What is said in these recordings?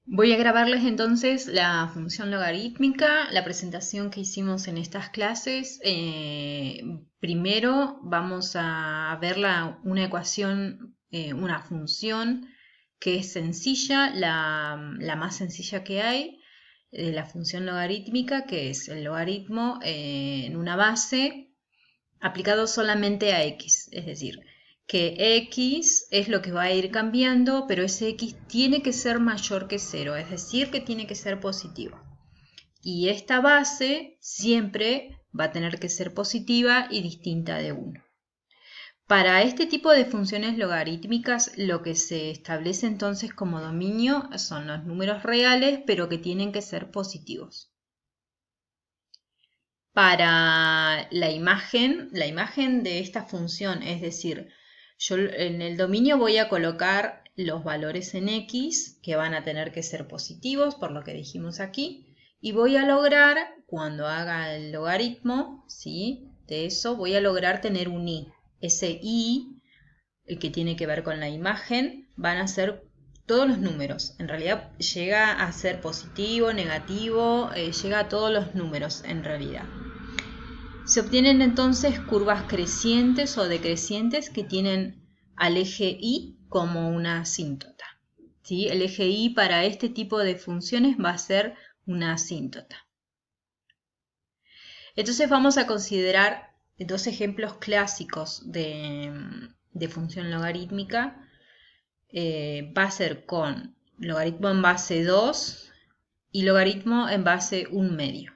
Voy a grabarles entonces la función logarítmica, la presentación que hicimos en estas clases. Primero vamos a ver una ecuación, una función que es sencilla, la más sencilla que hay, la función logarítmica, que es el logaritmo en una base aplicado solamente a x, es decir, que x es lo que va a ir cambiando, pero ese x tiene que ser mayor que 0, es decir, que tiene que ser positivo. Y esta base siempre va a tener que ser positiva y distinta de 1. Para este tipo de funciones logarítmicas, lo que se establece entonces como dominio son los números reales, pero que tienen que ser positivos. Para la imagen de esta función, es decir, yo en el dominio voy a colocar los valores en x que van a tener que ser positivos, por lo que dijimos aquí, y voy a lograr, cuando haga el logaritmo, ¿sí?, de eso, voy a lograr tener un i. Ese i, el que tiene que ver con la imagen, van a ser todos los números. En realidad llega a ser positivo, negativo, llega a todos los números en realidad. Se obtienen entonces curvas crecientes o decrecientes que tienen al eje y como una asíntota, ¿sí? El eje y para este tipo de funciones va a ser una asíntota. Entonces vamos a considerar dos ejemplos clásicos de función logarítmica. Va a ser con logaritmo en base 2 y logaritmo en base 1/2.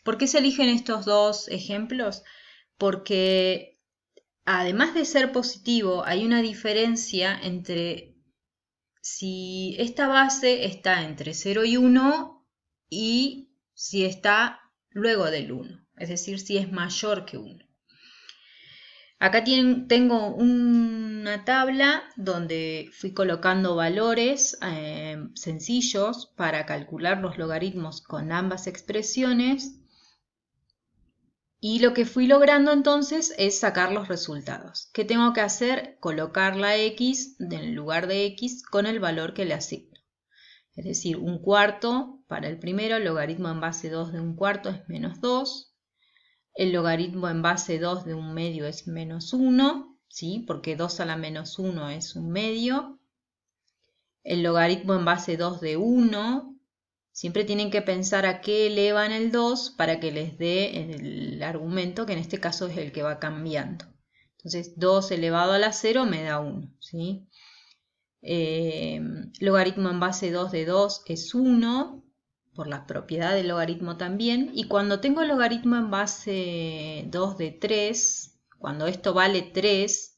¿Por qué se eligen estos dos ejemplos? Porque además de ser positivo, hay una diferencia entre si esta base está entre 0 y 1 y si está luego del 1, es decir, si es mayor que 1. Acá tengo una tabla donde fui colocando valores sencillos para calcular los logaritmos con ambas expresiones. Y lo que fui logrando entonces es sacar los resultados. ¿Qué tengo que hacer? Colocar la x en el lugar de x con el valor que le asigno. Es decir, 1/4 para el primero, el logaritmo en base 2 de 1/4 es menos 2. El logaritmo en base 2 de 1/2 es menos 1, ¿sí? Porque 2 a la menos 1 es 1/2. El logaritmo en base 2 de 1. Siempre tienen que pensar a qué elevan el 2 para que les dé el argumento, que en este caso es el que va cambiando. Entonces 2 elevado a la 0 me da 1, ¿sí? Logaritmo en base 2 de 2 es 1, por la propiedad del logaritmo también. Y cuando tengo logaritmo en base 2 de 3, cuando esto vale 3,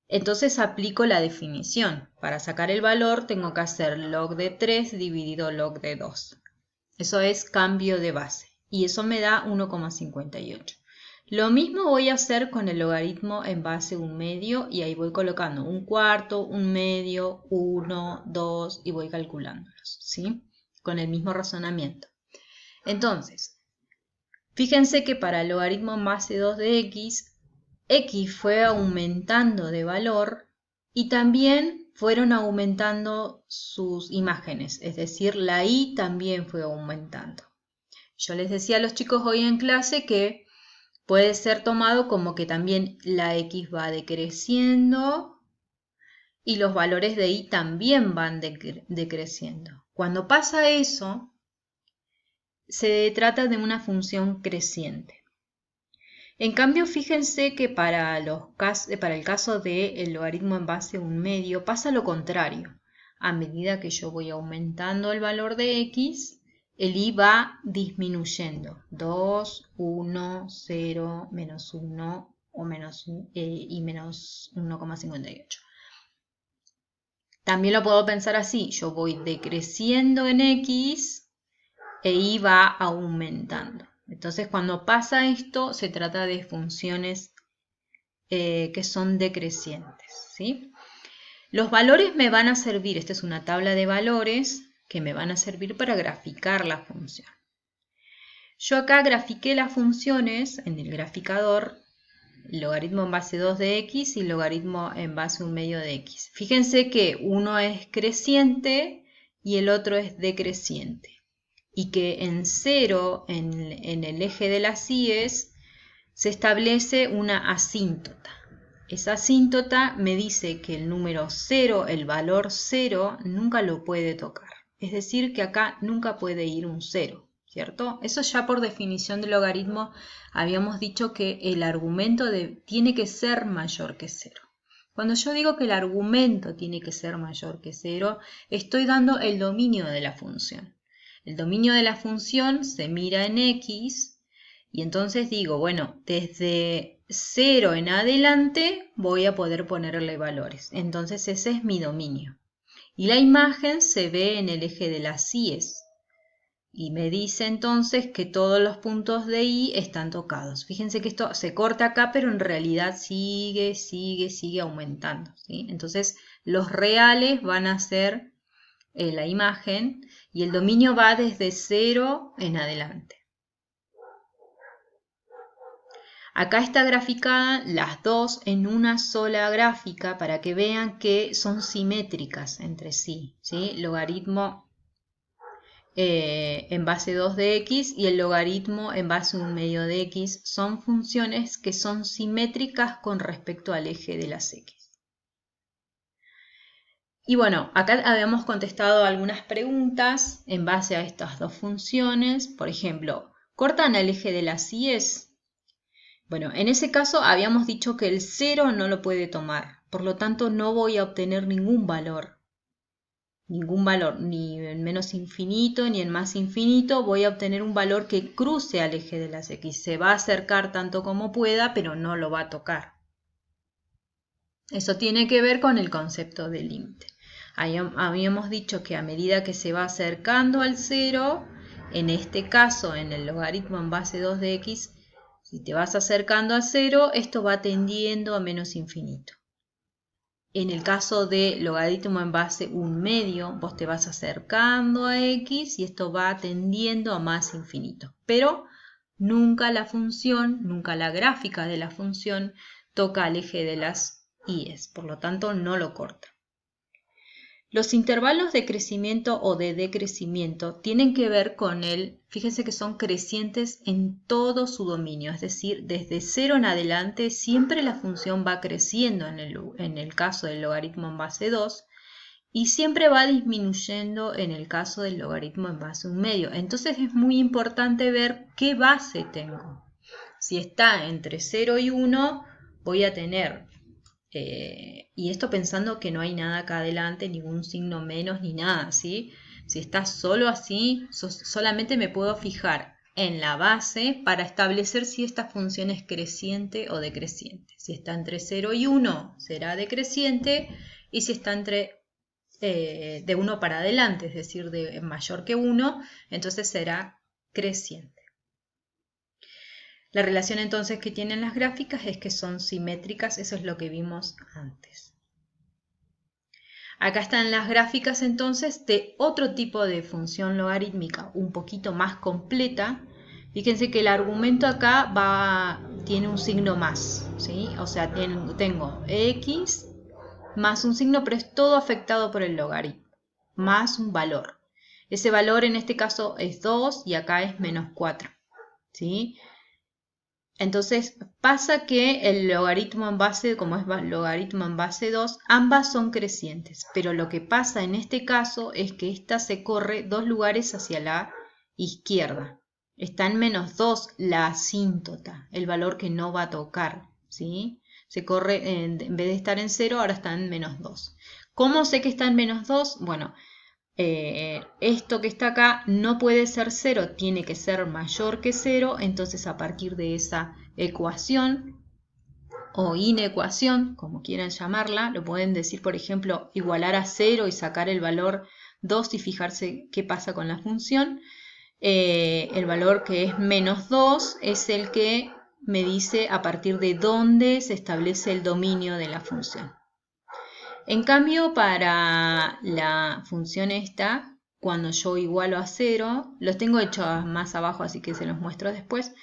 entonces aplico la definición. Para sacar el valor tengo que hacer log de 3 dividido log de 2. Eso es cambio de base. Y eso me da 1,58. Lo mismo voy a hacer con el logaritmo en base 1/2 y ahí voy colocando 1/4, 1/2, 1, 2 y voy calculándolos, ¿sí? Con el mismo razonamiento. Entonces, fíjense que para el logaritmo en base 2 de x fue aumentando de valor y también fueron aumentando sus imágenes, es decir, la y también fue aumentando. Yo les decía a los chicos hoy en clase que puede ser tomado como que también la x va decreciendo y los valores de y también van decreciendo. Cuando pasa eso, se trata de una función creciente. En cambio, fíjense que para el caso del logaritmo en base 1/2 pasa lo contrario. A medida que yo voy aumentando el valor de x, el i va disminuyendo. 2, 1, 0, menos 1 o y menos 1,58. También lo puedo pensar así. Yo voy decreciendo en x e i va aumentando. Entonces, cuando pasa esto, se trata de funciones que son decrecientes, ¿sí? Los valores me van a servir, esta es una tabla de valores que me van a servir para graficar la función. Yo acá grafiqué las funciones en el graficador, logaritmo en base 2 de x y logaritmo en base 1/2 de x. Fíjense que uno es creciente y el otro es decreciente. Y que en 0, en el eje de las íes, se establece una asíntota. Esa asíntota me dice que el número 0, el valor 0, nunca lo puede tocar. Es decir, que acá nunca puede ir un 0, ¿cierto? Eso ya por definición de logaritmo habíamos dicho que el argumento tiene que ser mayor que 0. Cuando yo digo que el argumento tiene que ser mayor que 0, estoy dando el dominio de la función. El dominio de la función se mira en x y entonces digo, bueno, desde 0 en adelante voy a poder ponerle valores. Entonces ese es mi dominio. Y la imagen se ve en el eje de las íes. Y me dice entonces que todos los puntos de y están tocados. Fíjense que esto se corta acá, pero en realidad sigue aumentando, ¿sí? Entonces los reales van a ser la imagen y el dominio va desde 0 en adelante. Acá está graficada las dos en una sola gráfica para que vean que son simétricas entre sí, ¿sí? Logaritmo en base 2 de x y el logaritmo en base 1/2 de x son funciones que son simétricas con respecto al eje de las x. Y bueno, acá habíamos contestado algunas preguntas en base a estas dos funciones. Por ejemplo, ¿cortan al eje de las íes? Bueno, en ese caso habíamos dicho que el 0 no lo puede tomar, por lo tanto no voy a obtener ningún valor, ni en menos infinito ni en más infinito, voy a obtener un valor que cruce al eje de las x, se va a acercar tanto como pueda, pero no lo va a tocar. Eso tiene que ver con el concepto de límite. Habíamos dicho que a medida que se va acercando al 0, en este caso en el logaritmo en base 2 de x, si te vas acercando a 0, esto va tendiendo a menos infinito. En el caso de logaritmo en base 1/2, vos te vas acercando a x y esto va tendiendo a más infinito. Pero nunca la función, nunca la gráfica de la función toca al eje de las íes, por lo tanto no lo corta. Los intervalos de crecimiento o de decrecimiento tienen que ver con fíjense que son crecientes en todo su dominio, es decir, desde 0 en adelante siempre la función va creciendo en el caso del logaritmo en base 2 y siempre va disminuyendo en el caso del logaritmo en base 1/2. Entonces es muy importante ver qué base tengo. Si está entre 0 y 1, voy a tener... y esto pensando que no hay nada acá adelante, ningún signo menos ni nada, ¿sí? Si está solo así, solamente me puedo fijar en la base para establecer si esta función es creciente o decreciente. Si está entre 0 y 1 será decreciente y si está entre de 1 para adelante, es decir, de mayor que 1, entonces será creciente. La relación entonces que tienen las gráficas es que son simétricas, eso es lo que vimos antes. Acá están las gráficas entonces de otro tipo de función logarítmica un poquito más completa. Fíjense que el argumento acá tiene un signo más, ¿sí? O sea, tengo x más un signo, pero es todo afectado por el logaritmo, más un valor. Ese valor en este caso es 2 y acá es menos 4, ¿sí? Entonces pasa que el logaritmo en base, como es logaritmo en base 2, ambas son crecientes, pero lo que pasa en este caso es que esta se corre 2 lugares hacia la izquierda. Está en menos 2 la asíntota, el valor que no va a tocar, ¿sí? Se corre, en vez de estar en 0, ahora está en menos 2. ¿Cómo sé que está en menos 2? Bueno, esto que está acá no puede ser 0, tiene que ser mayor que 0, entonces a partir de esa ecuación o inecuación, como quieran llamarla, lo pueden decir, por ejemplo, igualar a 0 y sacar el valor 2 y fijarse qué pasa con la función. El valor que es menos 2 es el que me dice a partir de dónde se establece el dominio de la función. En cambio, para la función esta, cuando yo igualo a 0, los tengo hechos más abajo, así que se los muestro después.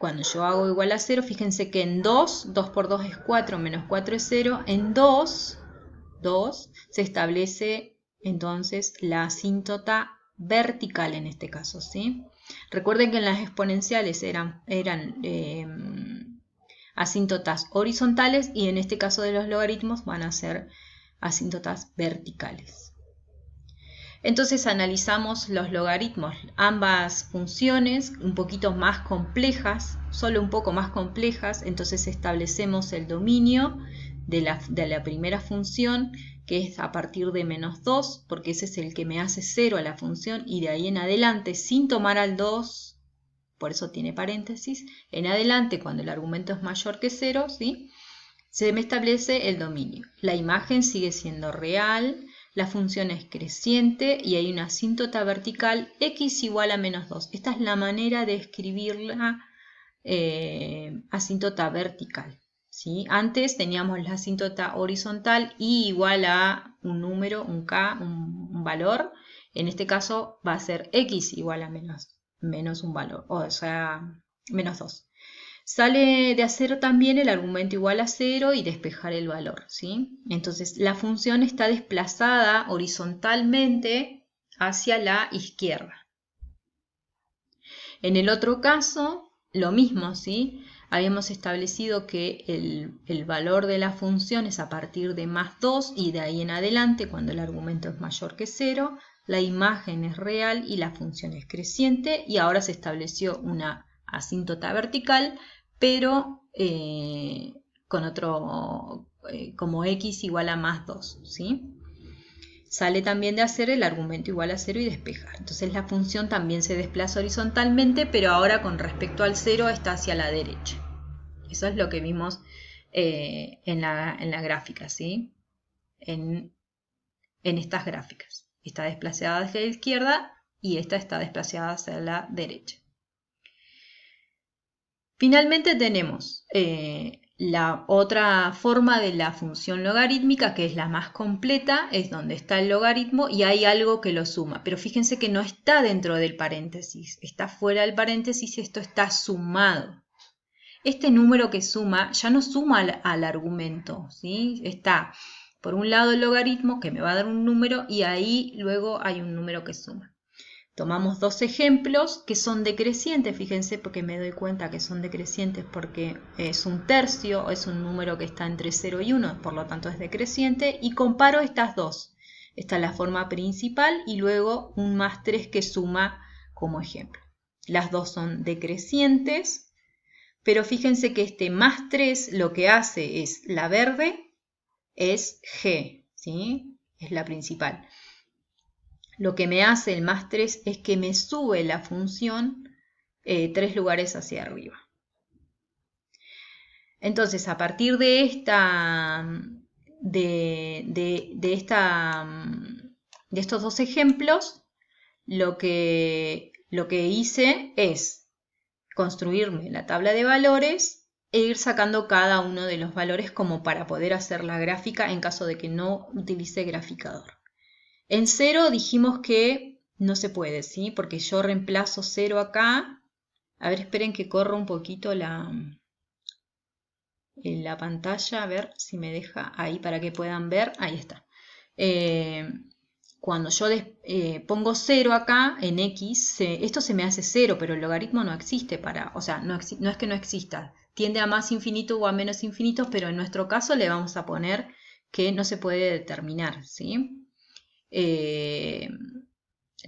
Cuando yo hago igual a 0, fíjense que en 2 por 2 es 4, menos 4 es 0. En 2 se establece entonces la asíntota vertical en este caso, ¿sí? Recuerden que en las exponenciales eran asíntotas horizontales y en este caso de los logaritmos van a ser asíntotas verticales. Entonces analizamos los logaritmos, ambas funciones un poquito más complejas, solo un poco más complejas, entonces establecemos el dominio de la primera función, que es a partir de menos 2, porque ese es el que me hace 0 a la función, y de ahí en adelante, sin tomar al 2, por eso tiene paréntesis, en adelante cuando el argumento es mayor que 0, ¿sí? Se me establece el dominio. La imagen sigue siendo real, la función es creciente y hay una asíntota vertical x igual a menos 2. Esta es la manera de escribir la asíntota vertical, ¿sí? Antes teníamos la asíntota horizontal y igual a un número, un k, un valor. En este caso va a ser x igual a menos un valor, o sea, menos 2. Sale de hacer también el argumento igual a 0 y despejar el valor, ¿sí? Entonces la función está desplazada horizontalmente hacia la izquierda. En el otro caso, lo mismo, ¿sí? Habíamos establecido que el valor de la función es a partir de más 2 y de ahí en adelante, cuando el argumento es mayor que 0, la imagen es real y la función es creciente y ahora se estableció una asíntota vertical, pero con otro, como x igual a más 2, ¿sí? Sale también de hacer el argumento igual a 0 y despejar. Entonces la función también se desplaza horizontalmente, pero ahora con respecto al 0 está hacia la derecha. Eso es lo que vimos en la gráfica, ¿sí? En estas gráficas. Está desplazada hacia la izquierda y esta está desplazada hacia la derecha. Finalmente tenemos la otra forma de la función logarítmica, que es la más completa, es donde está el logaritmo y hay algo que lo suma. Pero fíjense que no está dentro del paréntesis, está fuera del paréntesis y esto está sumado. Este número que suma ya no suma al argumento, ¿sí? Está por un lado el logaritmo que me va a dar un número y ahí luego hay un número que suma. Tomamos dos ejemplos que son decrecientes, fíjense porque me doy cuenta que son decrecientes porque es un tercio, es un número que está entre 0 y 1, por lo tanto es decreciente, y comparo estas dos. Esta es la forma principal y luego un más 3 que suma como ejemplo. Las dos son decrecientes, pero fíjense que este más 3 lo que hace es, la verde es G, ¿sí? Es la principal. Lo que me hace el más 3 es que me sube la función 3 lugares hacia arriba. Entonces, a partir de estos dos ejemplos, lo que hice es construirme la tabla de valores e ir sacando cada uno de los valores como para poder hacer la gráfica en caso de que no utilice graficador. En 0 dijimos que no se puede, ¿sí? Porque yo reemplazo 0 acá. A ver, esperen que corro un poquito la pantalla, a ver si me deja ahí para que puedan ver. Ahí está. Cuando yo pongo 0 acá en x, esto se me hace 0, pero el logaritmo no existe o sea, no es que no exista. Tiende a más infinito o a menos infinitos, pero en nuestro caso le vamos a poner que no se puede determinar, ¿sí?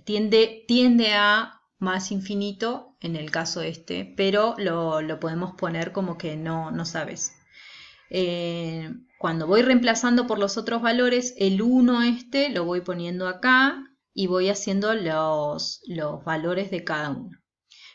Tiende a más infinito en el caso este, pero lo podemos poner como que no sabes. Cuando voy reemplazando por los otros valores, el 1 lo voy poniendo acá y voy haciendo los valores de cada uno.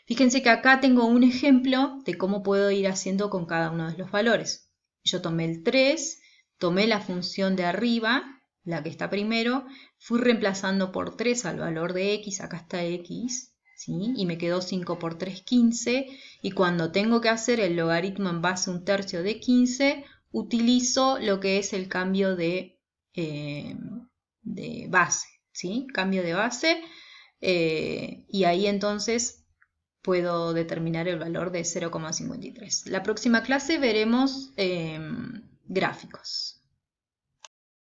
Fíjense que acá tengo un ejemplo de cómo puedo ir haciendo con cada uno de los valores. Yo tomé el 3, tomé la función de arriba, la que está primero, fui reemplazando por 3 al valor de x, acá está x, ¿sí? Y me quedó 5 por 3, 15, y cuando tengo que hacer el logaritmo en base a un tercio de 15, utilizo lo que es el cambio de base, ¿sí? Cambio de base, y ahí entonces puedo determinar el valor de 0,53. La próxima clase veremos gráficos.